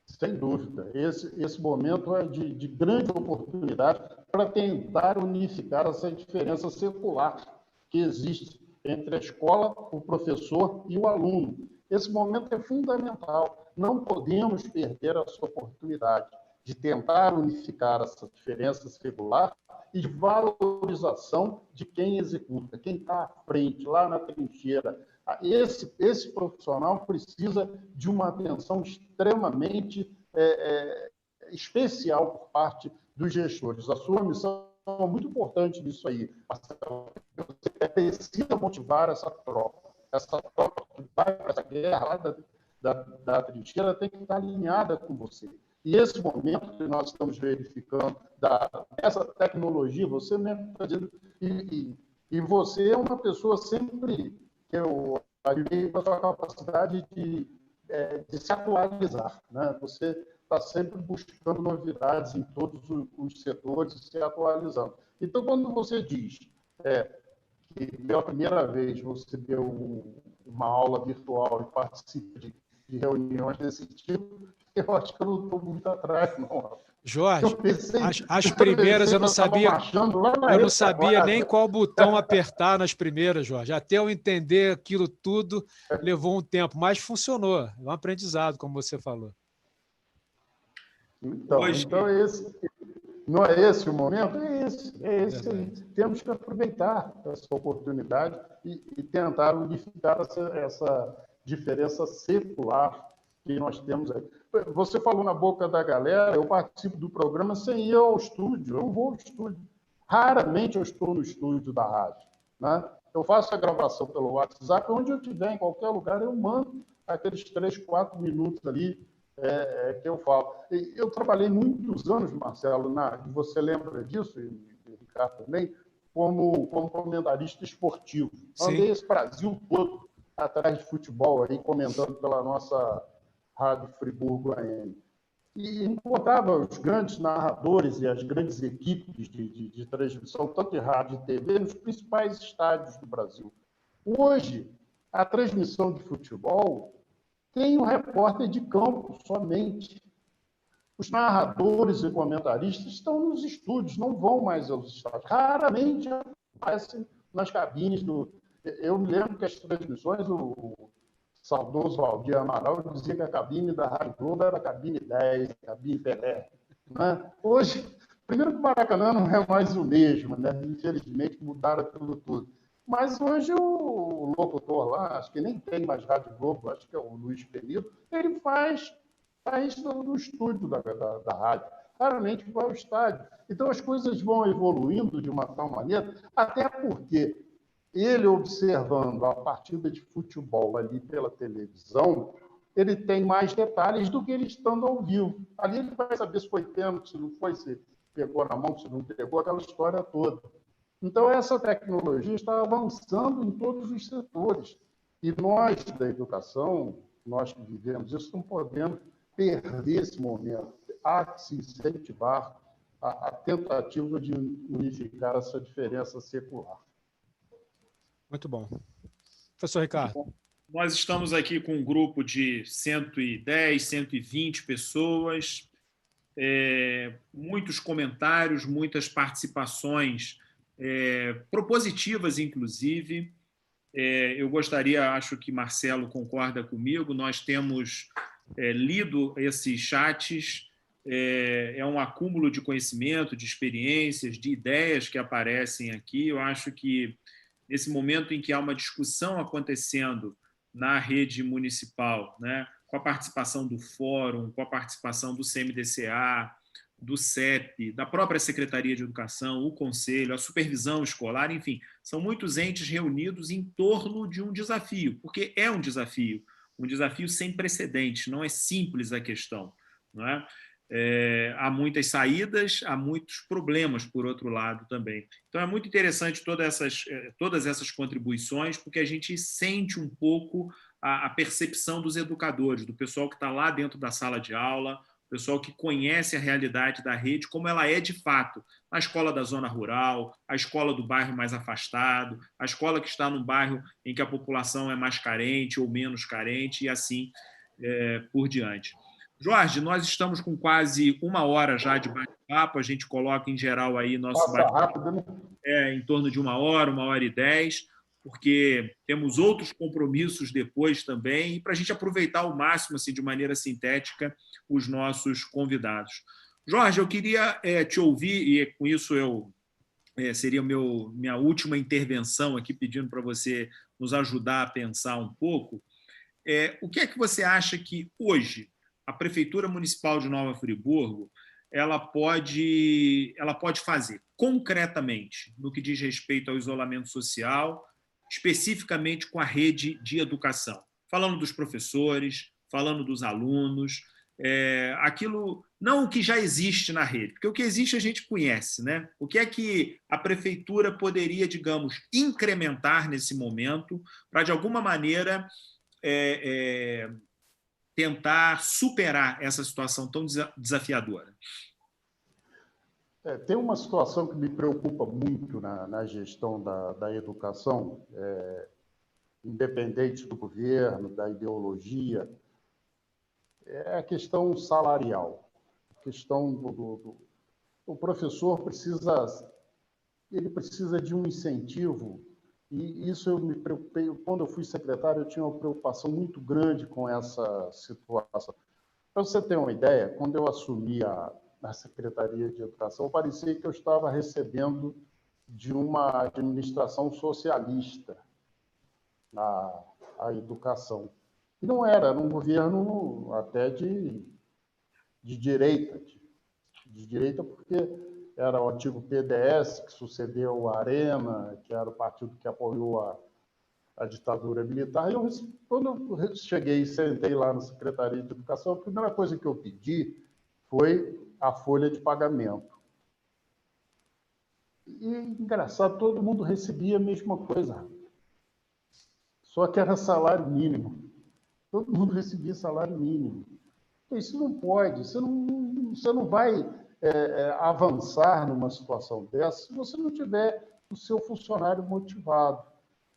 Sem dúvida. Esse momento é de grande oportunidade para tentar unificar essa diferença secular que existe entre a escola, o professor e o aluno. Esse momento é fundamental. Não podemos perder essa oportunidade de tentar unificar essa diferença secular e valorização de quem executa, quem está à frente, lá na trincheira. Esse profissional precisa de uma atenção extremamente especial por parte dos gestores. A sua missão é muito importante nisso aí. Você precisa motivar essa tropa. Essa tropa que vai para essa guerra lá da trincheira tem que estar alinhada com você. E esse momento que nós estamos verificando dessa tecnologia, você mesmo está dizendo, e você é uma pessoa sempre que eu admirei a sua capacidade de se atualizar, né? Você está sempre buscando novidades em todos os setores e se atualizando. Então, quando você diz que pela primeira vez você deu uma aula virtual e participa de reuniões desse tipo, eu acho que eu não estou muito atrás, não. Jorge, as primeiras eu não sabia nem qual botão apertar nas primeiras, Jorge. Até eu entender aquilo tudo levou um tempo, mas funcionou. É um aprendizado, como você falou. Então não é esse o momento? É esse aí. Temos que aproveitar essa oportunidade e tentar unificar essa diferença secular que nós temos aí. Você falou na boca da galera, eu participo do programa sem ir ao estúdio, eu não vou ao estúdio. Raramente eu estou no estúdio da rádio, né? Eu faço a gravação pelo WhatsApp, onde eu estiver, em qualquer lugar, eu mando aqueles 3, 4 minutos ali que eu falo. Eu trabalhei muitos anos, Marcelo, você lembra disso, e Ricardo também, como comentarista esportivo. Andei esse Brasil todo atrás de futebol, aí, comentando pela nossa Rádio Friburgo AM. E encontrava os grandes narradores e as grandes equipes de transmissão, tanto de rádio e TV, nos principais estádios do Brasil. Hoje, a transmissão de futebol tem um repórter de campo somente. Os narradores e comentaristas estão nos estúdios, não vão mais aos estádios. Raramente aparecem nas cabines do... Eu me lembro que as transmissões, o saudoso Valdir Amaral dizia que a cabine da Rádio Globo era a cabine 10, a cabine Pelé. Né? Hoje, primeiro que o Maracanã não é mais o mesmo, né? Infelizmente mudaram aquilo tudo. Mas hoje o locutor lá, acho que nem tem mais Rádio Globo, acho que é o Luiz Penido, ele faz no estúdio da rádio. Raramente vai ao estádio. Então as coisas vão evoluindo de uma tal maneira, até porque ele observando a partida de futebol ali pela televisão, ele tem mais detalhes do que ele estando ao vivo. Ali ele vai saber se foi pênalti, se não foi, se pegou na mão, se não pegou, aquela história toda. Então, essa tecnologia está avançando em todos os setores. E nós, da educação, nós que vivemos isso, não podemos perder esse momento. Há que se incentivar a tentativa de unificar essa diferença secular. Muito bom. Professor Ricardo. Nós estamos aqui com um grupo de 110, 120 pessoas, muitos comentários, muitas participações propositivas, inclusive. Eu gostaria, acho que Marcelo concorda comigo, nós temos lido esses chats, é um acúmulo de conhecimento, de experiências, de ideias que aparecem aqui. Eu acho que nesse momento em que há uma discussão acontecendo na rede municipal, né, com a participação do Fórum, com a participação do CMDCA, do CEP, da própria Secretaria de Educação, o Conselho, a supervisão escolar, enfim, são muitos entes reunidos em torno de um desafio, porque é um desafio sem precedentes, não é simples a questão, não é? Há muitas saídas, há muitos problemas, por outro lado, também. Então, é muito interessante todas essas contribuições, porque a gente sente um pouco a percepção dos educadores, do pessoal que está lá dentro da sala de aula, o pessoal que conhece a realidade da rede, como ela é de fato, a escola da zona rural, a escola do bairro mais afastado, a escola que está num bairro em que a população é mais carente ou menos carente, e assim por diante. Jorge, nós estamos com quase 1 hora já de bate-papo, a gente coloca em geral aí nosso bate-papo em torno de 1 hora, 1h10, porque temos outros compromissos depois também, e para a gente aproveitar ao máximo, assim, de maneira sintética, os nossos convidados. Jorge, eu queria te ouvir, e com isso eu seria minha última intervenção aqui, pedindo para você nos ajudar a pensar um pouco. O que é que você acha que hoje a Prefeitura Municipal de Nova Friburgo ela pode fazer concretamente no que diz respeito ao isolamento social, especificamente com a rede de educação? Falando dos professores, falando dos alunos, aquilo, não o que já existe na rede, porque o que existe a gente conhece, né? O que é que a prefeitura poderia, digamos, incrementar nesse momento para, de alguma maneira, tentar superar essa situação tão desafiadora? Tem uma situação que me preocupa muito na gestão da educação, independente do governo, da ideologia, é a questão salarial. A questão o professor precisa de um incentivo, e isso eu me preocupei. Quando eu fui secretário, eu tinha uma preocupação muito grande com essa situação. Para você ter uma ideia, quando eu assumi a Secretaria de Educação, parecia que eu estava recebendo de uma administração socialista a educação. E não era um governo até de direita, de direita porque era o antigo PDS, que sucedeu a Arena, que era o partido que apoiou a ditadura militar. E quando eu cheguei e sentei lá na Secretaria de Educação, a primeira coisa que eu pedi foi a folha de pagamento. E, engraçado, todo mundo recebia a mesma coisa, só que era salário mínimo. Todo mundo recebia salário mínimo. Isso não pode, você não vai avançar numa situação dessa se você não tiver o seu funcionário motivado.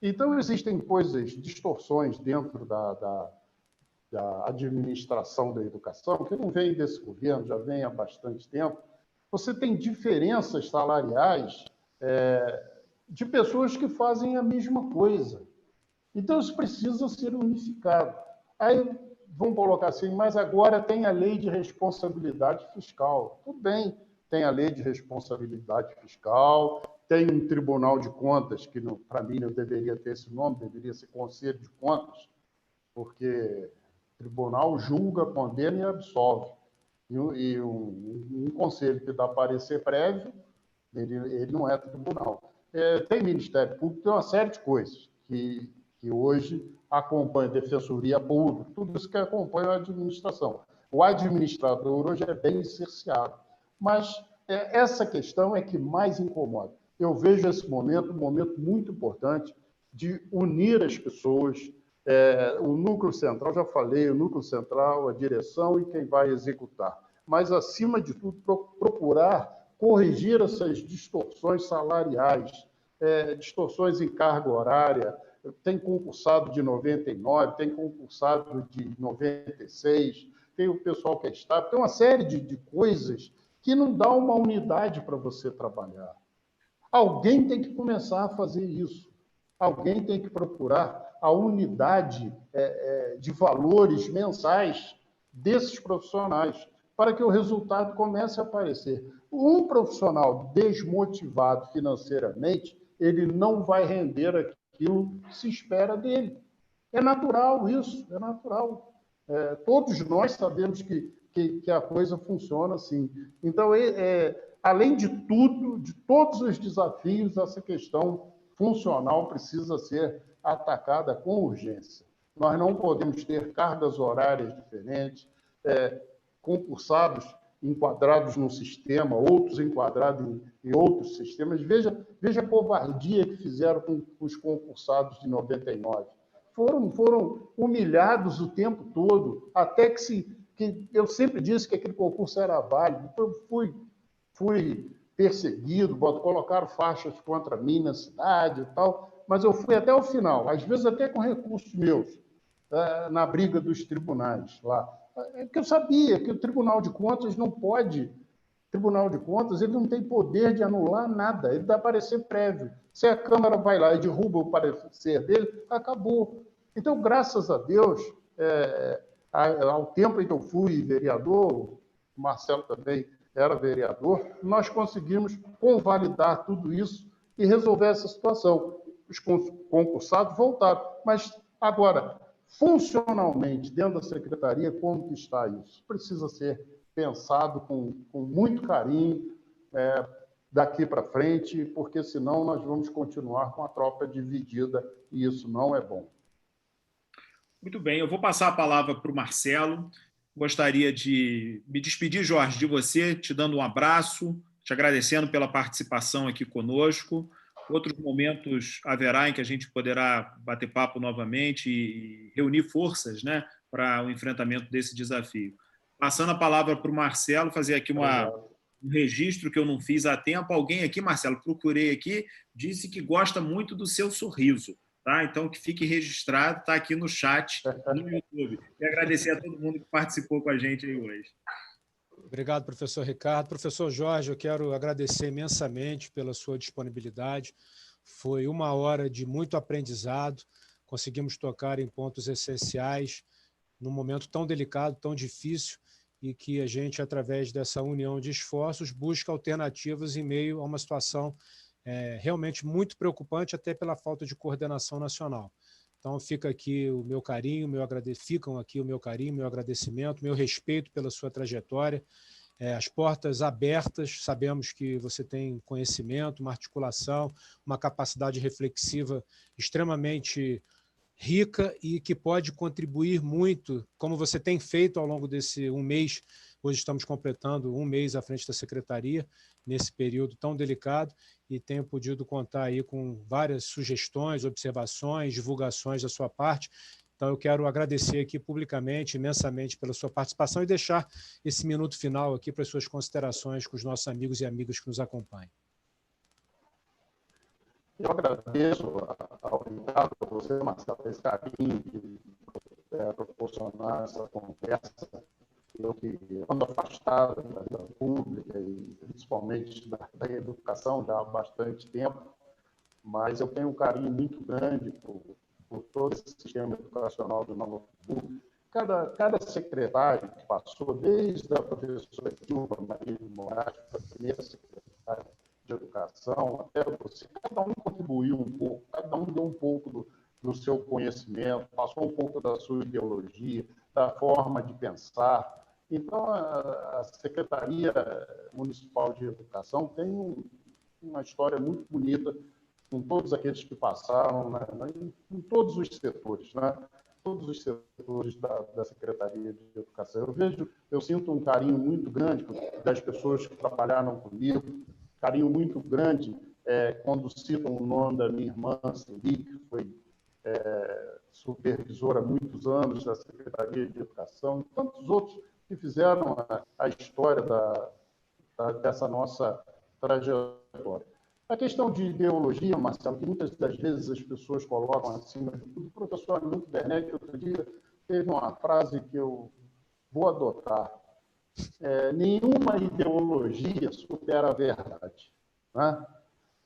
Então, existem coisas, distorções dentro da administração da educação, que não vem desse governo, já vem há bastante tempo. Você tem diferenças salariais de pessoas que fazem a mesma coisa. Então, isso precisa ser unificado. Aí, vamos colocar assim, mas agora tem a lei de responsabilidade fiscal. Tudo bem, tem a lei de responsabilidade fiscal, tem um Tribunal de Contas, que para mim não deveria ter esse nome, deveria ser Conselho de Contas, porque o tribunal julga, condena e absolve. E um conselho que dá parecer prévio, ele não é tribunal. Tem Ministério Público, tem uma série de coisas que hoje acompanha a Defensoria Pública, tudo isso que acompanha a administração. O administrador hoje é bem cerceado. Mas essa questão é que mais incomoda. Eu vejo esse momento um momento muito importante de unir as pessoas. O núcleo central, já falei, o núcleo central, a direção e quem vai executar. Mas, acima de tudo, procurar corrigir essas distorções salariais, distorções em carga horária. Tem concursado de 99, tem concursado de 96, tem o pessoal que é estável, tem uma série de coisas que não dá uma unidade para você trabalhar. Alguém tem que começar a fazer isso. Alguém tem que procurar a unidade de valores mensais desses profissionais, para que o resultado comece a aparecer. Um profissional desmotivado financeiramente, ele não vai render aquilo que se espera dele. É natural isso, é natural. Todos nós sabemos que a coisa funciona assim. Então, além de tudo, de todos os desafios, essa questão funcional precisa ser atacada com urgência. Nós não podemos ter cargas horárias diferentes, concursados enquadrados num sistema, outros enquadrados em outros sistemas. Veja a covardia que fizeram com os concursados de 99. Foram humilhados o tempo todo, até que eu sempre disse que aquele concurso era válido. Eu fui perseguido, colocaram faixas contra mim na cidade e tal, mas eu fui até o final, às vezes até com recursos meus, na briga dos tribunais lá. Porque eu sabia que o Tribunal de Contas não pode. O Tribunal de Contas ele não tem poder de anular nada, ele dá parecer prévio. Se a Câmara vai lá e derruba o parecer dele, acabou. Então, graças a Deus, ao tempo em que eu fui vereador, o Marcelo também era vereador, nós conseguimos convalidar tudo isso e resolver essa situação. Os concursados voltaram, mas agora, funcionalmente, dentro da secretaria, como que está isso? Precisa ser pensado com muito carinho daqui para frente, porque senão nós vamos continuar com a tropa dividida e isso não é bom. Muito bem, eu vou passar a palavra para o Marcelo. Gostaria de me despedir, Jorge, de você, te dando um abraço, te agradecendo pela participação aqui conosco. Outros momentos haverá em que a gente poderá bater papo novamente e reunir forças, né, para o enfrentamento desse desafio. Passando a palavra para o Marcelo, fazer aqui um registro que eu não fiz há tempo. Alguém aqui, Marcelo, procurei aqui, disse que gosta muito do seu sorriso. Tá? Então, que fique registrado, está aqui no chat, no YouTube. E agradecer a todo mundo que participou com a gente aí hoje. Obrigado, professor Ricardo. Professor Jorge, eu quero agradecer imensamente pela sua disponibilidade. Foi uma hora de muito aprendizado, conseguimos tocar em pontos essenciais, num momento tão delicado, tão difícil, e que a gente, através dessa união de esforços, busca alternativas em meio a uma situação realmente muito preocupante, até pela falta de coordenação nacional. Então, fica aqui o meu carinho, ficam aqui o meu carinho, meu agradecimento, meu respeito pela sua trajetória, as portas abertas. Sabemos que você tem conhecimento, uma articulação, uma capacidade reflexiva extremamente rica e que pode contribuir muito, como você tem feito ao longo desse um mês. Hoje estamos completando um mês à frente da secretaria, nesse período tão delicado, e tenho podido contar aí com várias sugestões, observações, divulgações da sua parte. Então, eu quero agradecer aqui publicamente, imensamente, pela sua participação e deixar esse minuto final aqui para as suas considerações com os nossos amigos e amigas que nos acompanham. Eu agradeço ao Ricardo, a você, Marcelo, esse carinho de proporcionar essa conversa. Eu que ando afastado da vida pública e principalmente da educação já há bastante tempo, mas eu tenho um carinho muito grande por todo esse sistema educacional do Nova Friburgo. Cada secretário que passou, desde a professora Dilma Maria de Moraes, a primeira secretária de educação, até você, cada um contribuiu um pouco, cada um deu um pouco do seu conhecimento, passou um pouco da sua ideologia, da forma de pensar. Então, a Secretaria Municipal de Educação tem uma história muito bonita com todos aqueles que passaram, né, em todos os setores, né? Todos os setores da Secretaria de Educação. Eu sinto um carinho muito grande das pessoas que trabalharam comigo, carinho muito grande quando citam o nome da minha irmã, Cindy, que foi supervisora há muitos anos da Secretaria de Educação, e tantos outros que fizeram a história dessa nossa trajetória. A questão de ideologia, Marcelo, que muitas das vezes as pessoas colocam acima de tudo, o professor Hamilton Werneck, outro dia, teve uma frase que eu vou adotar. Nenhuma ideologia supera a verdade. Né?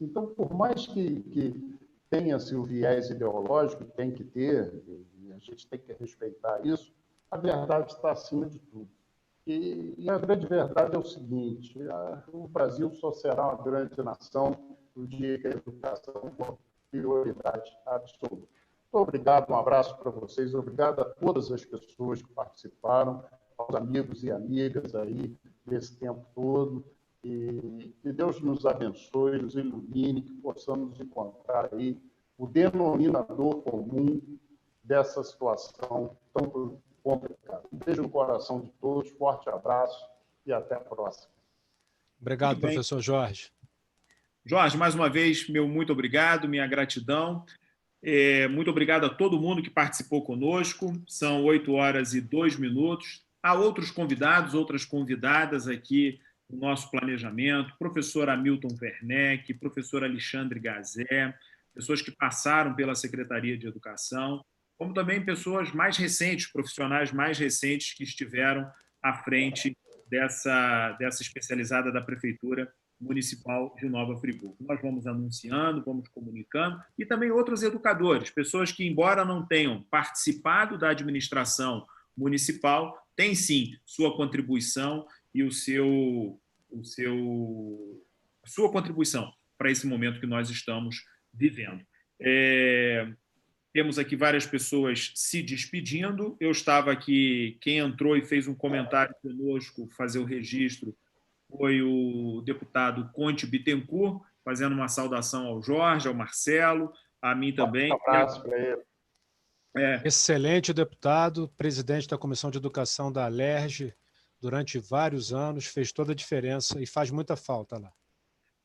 Então, por mais que tenha-se o viés ideológico, tem que ter, e a gente tem que respeitar isso, a verdade está acima de tudo. E a grande verdade é o seguinte: o Brasil só será uma grande nação no dia que a educação for prioridade absoluta. Muito obrigado, um abraço para vocês, obrigado a todas as pessoas que participaram, aos amigos e amigas aí desse tempo todo, e que Deus nos abençoe, nos ilumine, que possamos encontrar aí o denominador comum dessa situação tão complicada. Um beijo no coração de todos, forte abraço e até a próxima. Obrigado, professor Jorge. Jorge, mais uma vez, meu muito obrigado, minha gratidão. Muito obrigado a todo mundo que participou conosco. São 8h02. Há outros convidados, outras convidadas aqui no nosso planejamento. Professor Hamilton Werneck, professor Alexandre Gazé, pessoas que passaram pela Secretaria de Educação, como também pessoas mais recentes, profissionais mais recentes que estiveram à frente dessa especializada da Prefeitura Municipal de Nova Friburgo. Nós vamos anunciando, vamos comunicando, e também outros educadores, pessoas que, embora não tenham participado da administração municipal, têm sim sua contribuição e o seu a sua contribuição para esse momento que nós estamos vivendo. Temos aqui várias pessoas se despedindo. Eu estava aqui, quem entrou e fez um comentário conosco, fazer o registro, foi o deputado Conte Bittencourt, fazendo uma saudação ao Jorge, ao Marcelo, a mim também. Um abraço para ele. Excelente deputado, presidente da Comissão de Educação da Alerj durante vários anos, fez toda a diferença e faz muita falta lá.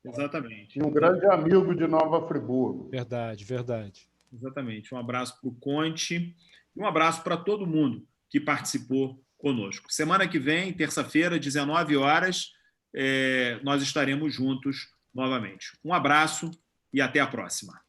Exatamente. E um grande amigo de Nova Friburgo. Verdade, verdade. Exatamente. Um abraço para o Conte e um abraço para todo mundo que participou conosco. Semana que vem, terça-feira, 19 horas, nós estaremos juntos novamente. Um abraço e até a próxima.